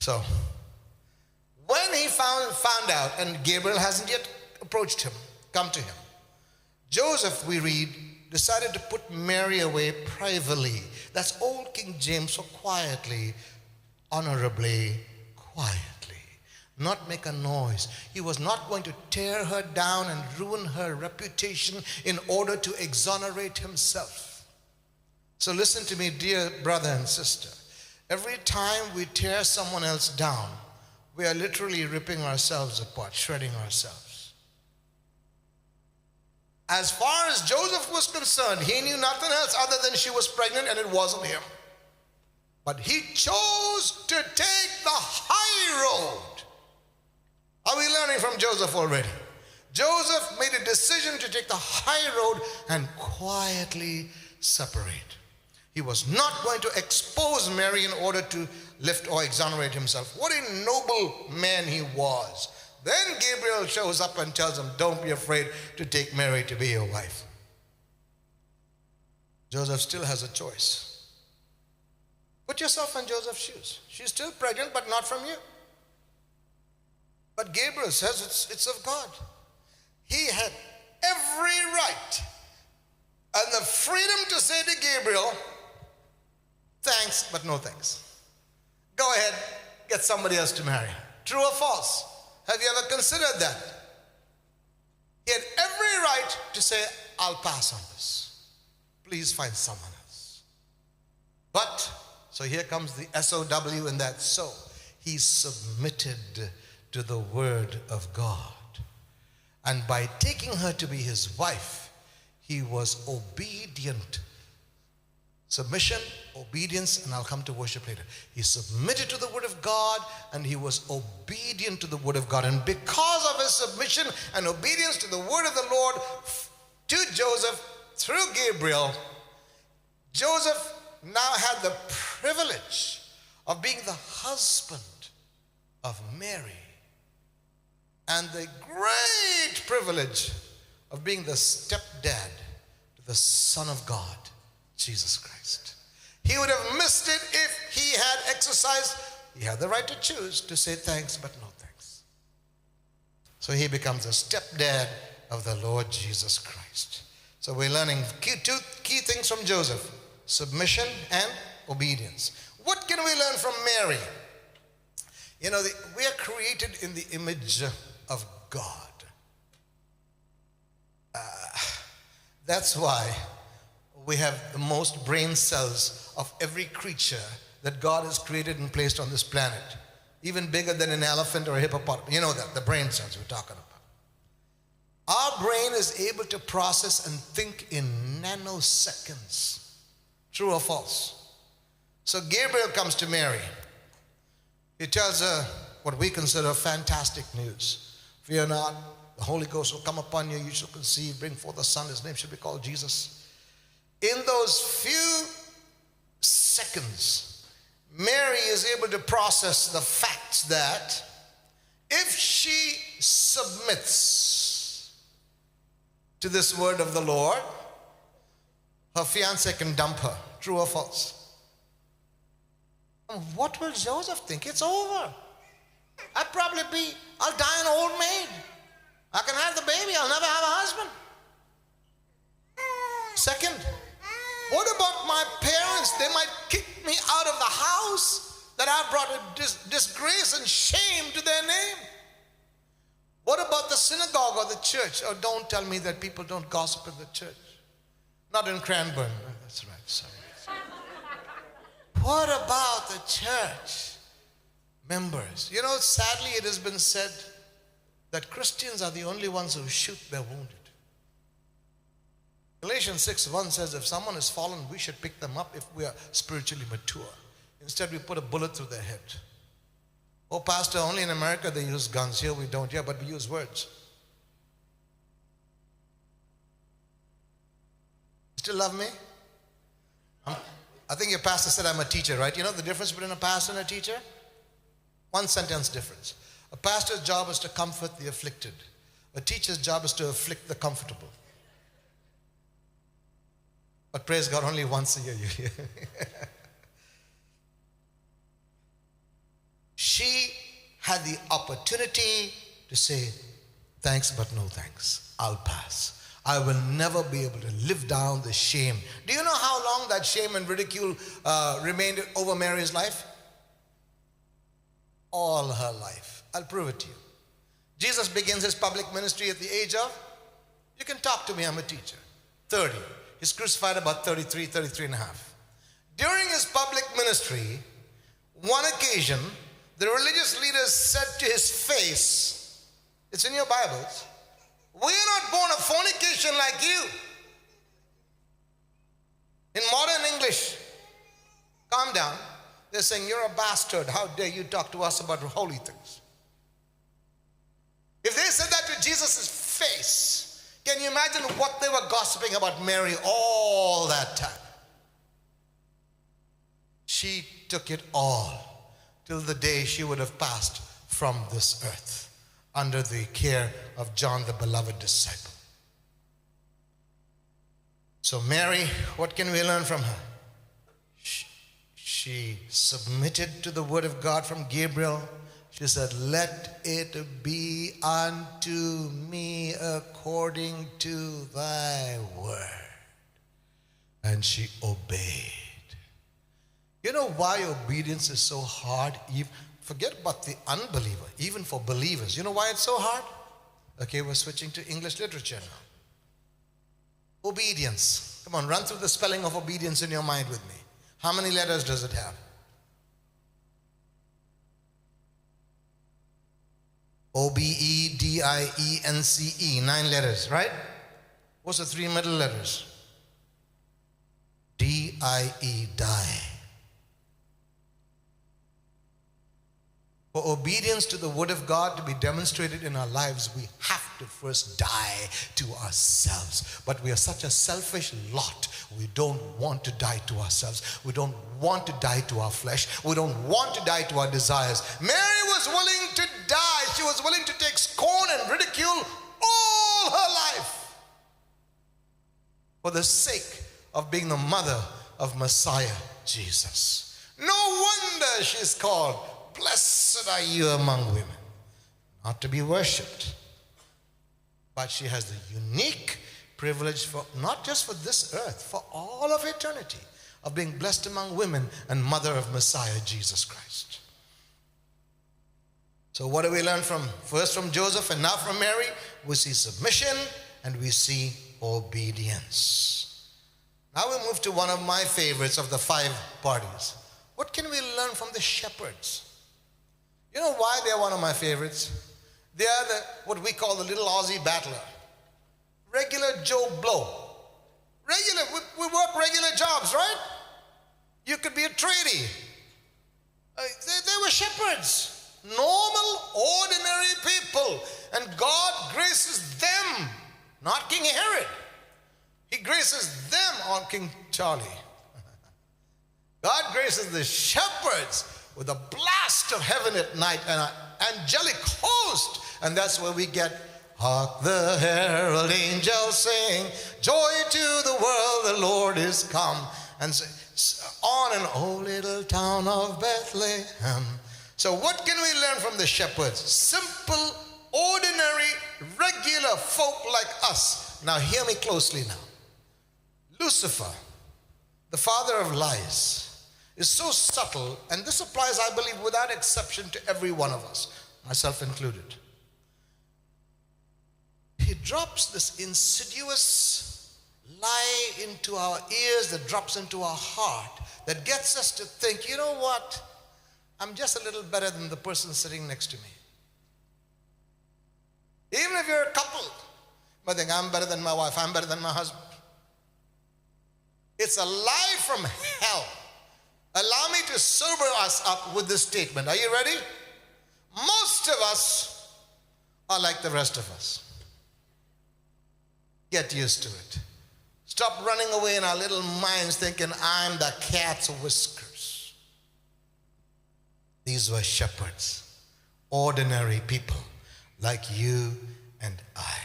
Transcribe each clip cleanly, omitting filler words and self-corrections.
So, when he found out, and Gabriel hasn't yet approached him, come to him, Joseph, we read, decided to put Mary away privately. That's old King James, so quietly, honorably, quietly. Not make a noise. He was not going to tear her down and ruin her reputation in order to exonerate himself. So listen to me, dear brother and sister. Every time we tear someone else down, we are literally ripping ourselves apart, shredding ourselves. As far as Joseph was concerned, he knew nothing else other than she was pregnant and it wasn't him. But he chose to take the high road. Are we learning from Joseph already? Joseph made a decision to take the high road and quietly separate. He was not going to expose Mary in order to lift or exonerate himself. What a noble man he was. Then Gabriel shows up and tells him, don't be afraid to take Mary to be your wife. Joseph still has a choice. Put yourself in Joseph's shoes. She's still pregnant, but not from you. But Gabriel says it's of God. He had every right and the freedom to say to Gabriel, thanks, but no thanks. Go ahead, get somebody else to marry. True or false? Have you ever considered that? He had every right to say, I'll pass on this. Please find someone else. But, so here comes the SOW in that so. He submitted to the word of God. And by taking her to be his wife, he was obedient. Submission, obedience, and I'll come to worship later. He submitted to the word of God and he was obedient to the word of God. And because of his submission and obedience to the word of the Lord to Joseph through Gabriel, Joseph now had the privilege of being the husband of Mary and the great privilege of being the stepdad to the Son of God, Jesus Christ. He would have missed it if he had exercised. He had the right to choose to say thanks, but no thanks. So he becomes a stepdad of the Lord Jesus Christ. So we're learning two key things from Joseph: submission and obedience. What can we learn from Mary? You know, we are created in the image of God. That's why we have the most brain cells of every creature that God has created and placed on this planet. Even bigger than an elephant or a hippopotamus. You know that, the brain cells we're talking about. Our brain is able to process and think in nanoseconds. True or false? So Gabriel comes to Mary. He tells her what we consider fantastic news. Fear not, the Holy Ghost will come upon you, you shall conceive, bring forth a son, his name shall be called Jesus. In those few seconds, Mary is able to process the facts that if she submits to this word of the Lord, her fiancé can dump her. True or false? What will Joseph think? It's over. I'll die an old maid. I can have the baby, I'll never have a husband. Second, what about my parents? They might kick me out of the house that I've brought a disgrace and shame to their name. What about the synagogue or the church? Oh, don't tell me that people don't gossip in the church. Not in Cranbourne. That's right, sorry. What about the church members? You know, sadly it has been said that Christians are the only ones who shoot their wounded. Galatians 6:1 says if someone has fallen, we should pick them up if we are spiritually mature. Instead, we put a bullet through their head. Oh, Pastor, only in America they use guns. Here we don't. Yeah, but we use words. Still love me? I think your pastor said I'm a teacher, right? You know the difference between a pastor and a teacher? One sentence difference. A pastor's job is to comfort the afflicted. A teacher's job is to afflict the comfortable. But praise God, only once a year you hear. She had the opportunity to say, thanks but no thanks. I'll pass. I will never be able to live down the shame. Do you know how long that shame and ridicule remained over Mary's life? All her life. I'll prove it to you. Jesus begins his public ministry at the age of, you can talk to me, I'm a teacher, 30. He's crucified about 33 and a half. During his public ministry, one occasion, the religious leaders said to his face, it's in your Bibles, we are not born of fornication like you. In modern English, calm down. They're saying, you're a bastard. How dare you talk to us about holy things? If they said that to Jesus' face, can you imagine what they were gossiping about Mary all that time? She took it all till the day she would have passed from this earth under the care of John, the beloved disciple. So Mary, what can we learn from her? She submitted to the word of God from Gabriel. She said, let it be unto me according to thy word. And she obeyed. You know why obedience is so hard? Forget about the unbeliever, even for believers. You know why it's so hard? Okay, we're switching to English literature now. Obedience. Come on, run through the spelling of obedience in your mind with me. How many letters does it have? O-B-E-D-I-E-N-C-E. 9 letters, right? What's the 3 middle letters? D-I-E, die. For obedience to the word of God to be demonstrated in our lives, we have to first die to ourselves. But we are such a selfish lot. We don't want to die to ourselves. We don't want to die to our flesh. We don't want to die to our desires. Mary was willing to die. She was willing to take scorn and ridicule all her life for the sake of being the mother of Messiah Jesus. No wonder she's called, blessed are you among women, not to be worshipped. But she has the unique privilege for not just for this earth, for all of eternity, of being blessed among women and mother of Messiah Jesus Christ. So what do we learn first from Joseph and now from Mary? We see submission and we see obedience. Now we move to one of my favorites of the 5 parties. What can we learn from the shepherds? You know why they're one of my favorites? They are what we call the little Aussie battler. Regular Joe Blow. We work regular jobs, right? You could be a tradie. They were shepherds. Normal, ordinary people. And God graces them, not King Herod. He graces them on King Charlie. God graces the shepherds with a blast of heaven at night and an angelic host. And that's where we get, hark the herald angels sing, joy to the world, the Lord is come. And so, on and oh little town of Bethlehem. So what can we learn from the shepherds? Simple, ordinary, regular folk like us. Now hear me closely now. Lucifer, the father of lies, is so subtle, and this applies, I believe, without exception to every one of us, myself included. He drops this insidious lie into our ears that drops into our heart that gets us to think, you know what? I'm just a little better than the person sitting next to me. Even if you're a couple, you might think, I'm better than my wife, I'm better than my husband. It's a lie from hell. Allow me to sober us up with this statement. Are you ready? Most of us are like the rest of us. Get used to it. Stop running away in our little minds thinking, I'm the cat's whiskers. These were shepherds, ordinary people like you and I.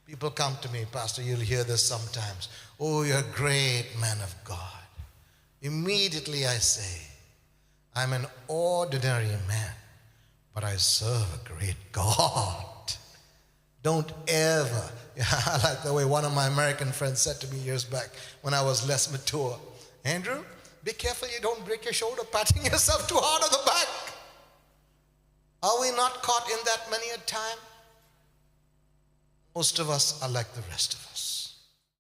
People come to me, Pastor, you'll hear this sometimes. Oh, you're a great man of God. Immediately I say, I'm an ordinary man, but I serve a great God. Don't ever, I like the way one of my American friends said to me years back when I was less mature, Andrew, be careful you don't break your shoulder patting yourself too hard on the back. Are we not caught in that many a time? Most of us are like the rest of us.